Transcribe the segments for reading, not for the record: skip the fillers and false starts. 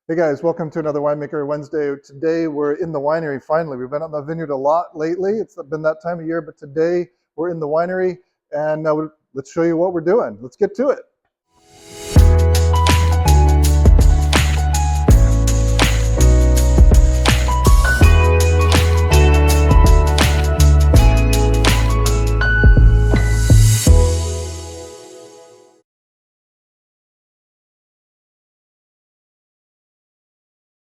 Hey guys, welcome to another Winemaker Wednesday. Today we're in the winery finally. We've been on the vineyard a lot lately. It's been that time of year, but today we're in the winery and let's show you what we're doing. Let's get to it.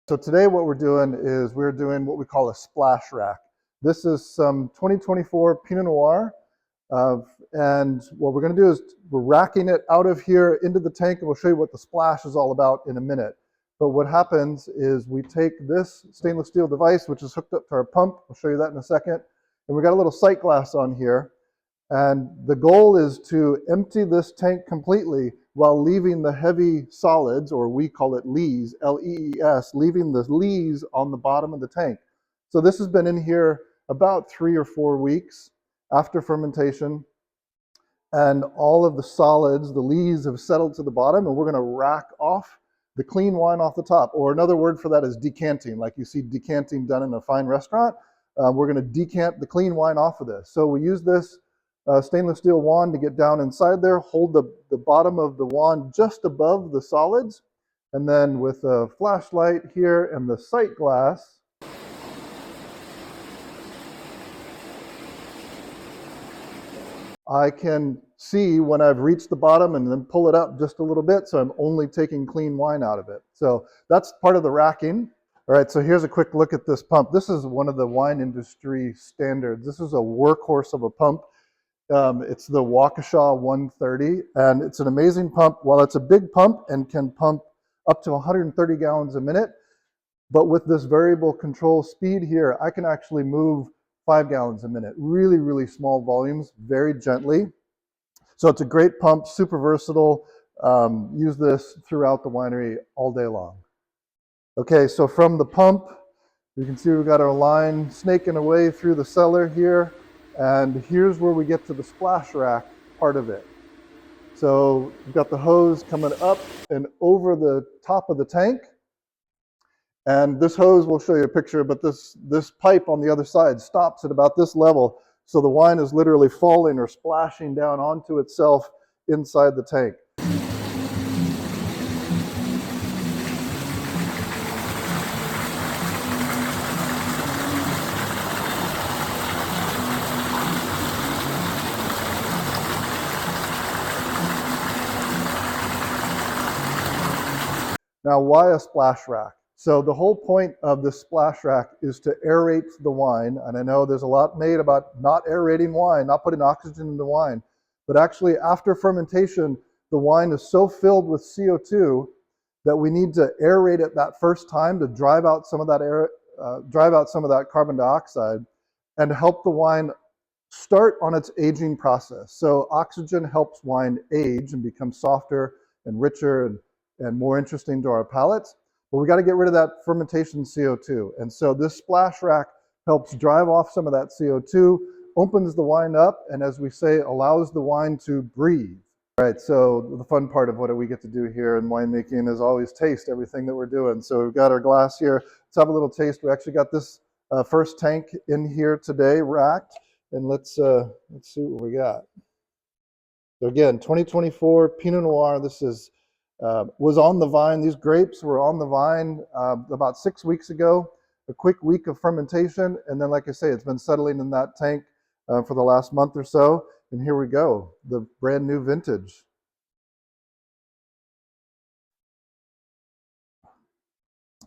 So today what we're doing is we're doing what we call a splash rack. This is some 2024 Pinot Noir. And what we're going to do is we're racking it out of here into the tank, and we'll show you what the splash is all about in a minute. But what happens is we take this stainless steel device, which is hooked up to our pump. I'll show you that in a second. And we got a little sight glass on here. And the goal is to empty this tank completely while leaving the heavy solids, or we call it lees, L-E-E-S, leaving the lees on the bottom of the tank. So this has been in here about 3 or 4 weeks after fermentation, and all of the solids, the lees, have settled to the bottom, and we're going to rack off the clean wine off the top. Or another word for that is decanting, like you see decanting done in a fine restaurant. We're going to decant the clean wine off of this. So we use this stainless steel wand to get down inside there, hold the bottom of the wand just above the solids, and then with a flashlight here and the sight glass, I can see when I've reached the bottom and then pull it up just a little bit, so I'm only taking clean wine out of it. So that's part of the racking. All right, so here's a quick look at this pump. This is one of the wine industry standards. This is a workhorse of a pump. It's the Waukesha 130, and it's an amazing pump. While it's a big pump and can pump up to 130 gallons a minute, but with this variable control speed here, I can actually move 5 gallons a minute. Really, really small volumes, very gently. So it's a great pump, super versatile. Use this throughout the winery all day long. Okay, so from the pump, you can see we've got our line snaking away through the cellar here. And here's where we get to the splash rack part of it. So we've got the hose coming up and over the top of the tank. And this hose, we'll show you a picture, but this pipe on the other side stops at about this level. So the wine is literally falling or splashing down onto itself inside the tank. Now, why a splash rack? So the whole point of this splash rack is to aerate the wine. And I know there's a lot made about not aerating wine, not putting oxygen into wine. But actually, after fermentation, the wine is so filled with CO2 that we need to aerate it that first time to drive out some of that air, drive out some of that carbon dioxide, and help the wine start on its aging process. So oxygen helps wine age and become softer and richer and more interesting to our palates. But we got to get rid of that fermentation CO2. And so this splash rack helps drive off some of that CO2, opens the wine up, and as we say, allows the wine to breathe. All right, so the fun part of what we get to do here in winemaking is always taste everything that we're doing. So we've got our glass here. Let's have a little taste. We actually got this first tank in here today, racked, and let's see what we got. So again, 2024 Pinot Noir. This is was on the vine. These grapes were on the vine about 6 weeks ago. A quick week of fermentation, and then, like I say, it's been settling in that tank for the last month or so. And here we go, the brand new vintage.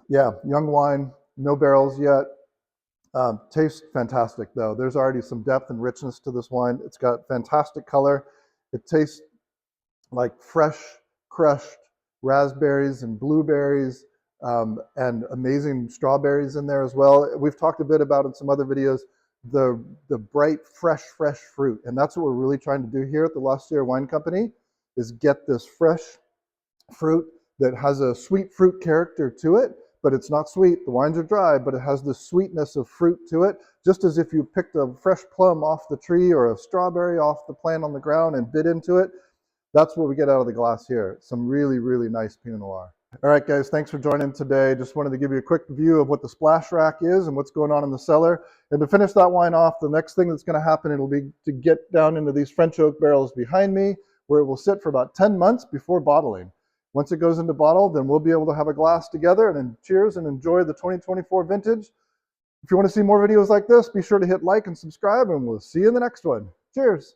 Yeah, young wine, no barrels yet. Tastes fantastic though. There's already some depth and richness to this wine. It's got fantastic color. It tastes like fresh crushed raspberries and blueberries, and amazing strawberries in there as well. We've talked a bit about in some other videos the bright fresh fruit, and that's what we're really trying to do here at the Lost Year Wine Company, is get this fresh fruit that has a sweet fruit character to it, but it's not sweet. The wines are dry, but it has the sweetness of fruit to it, just as if you picked a fresh plum off the tree or a strawberry off the plant on the ground and bit into it. That's what we get out of the glass here. Some really, really nice Pinot Noir. All right, guys, thanks for joining today. Just wanted to give you a quick view of what the splash rack is and what's going on in the cellar. And to finish that wine off, the next thing that's going to happen, it'll be to get down into these French oak barrels behind me, where it will sit for about 10 months before bottling. Once it goes into bottle, then we'll be able to have a glass together and then cheers and enjoy the 2024 vintage. If you want to see more videos like this, be sure to hit like and subscribe, and we'll see you in the next one. Cheers.